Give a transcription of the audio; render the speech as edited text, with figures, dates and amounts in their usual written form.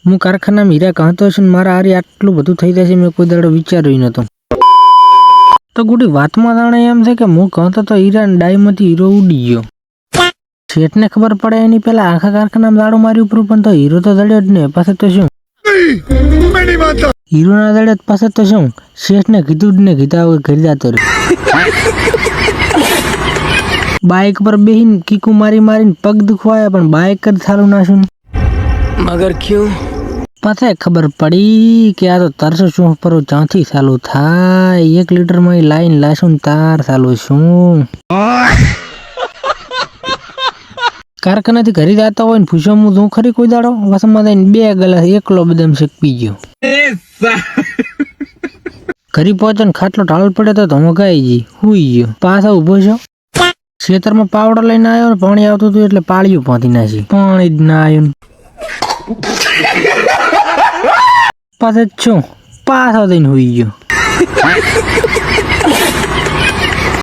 હું કારખાનામાં હીરા કહતો છું મારા હારી આટલું બધું થઈ જશે મેં કોઈ દાડો વિચાર્યું નહોતું. તો ગુડી વાતમાં જાણે એમ છે કે હું કહતો તો હીરા ડાયમાંથી હીરો ઉડી ગયો. શેઠને ખબર પડે એની પેલા આખા કારખાનામાં દાડો મારી ઉપર પણ તો હીરો તો જડ્યો જ ને. પાસે તો શું હીરો ના જડ્યો પાસે તો શું શેઠને કીધું જ ને કીધા વગર ઘરે જતો રહ્યો. બાઇક પર બેહીને કીકુ મારીને પગ દુખવાયા પણ બાઇક જ સારું નાશું. मगर क्यों? પછી ખબર પડી કે આ તો તરસો શું પર ચાંથી ચાલુ થાય. 1 લીટરમાં લાઈન લાશું તાર ચાલુ શું. કારખાનાથી ઘરે જતા હોય ને પૂછો હું તું ખરી કોઈ દાડો વસમાં જઈને 2 ગ્લાસ એકલો બદામ શેક પી ગયો. ઘરે પહોંચે ને ખાટલો ઢાળ પડે તો ધમકાઈ ગઈ હુઈ ગયો. પાછા ઉભો છો ખેતરમાં પાવડર લઈને આવ્યો ને પાણી આવતું હતું એટલે પાળિયું પહોંચી નાખી. પાણી જ ના આવ્યું. પાછો છું પાછો થઈને હુઈ ગયો.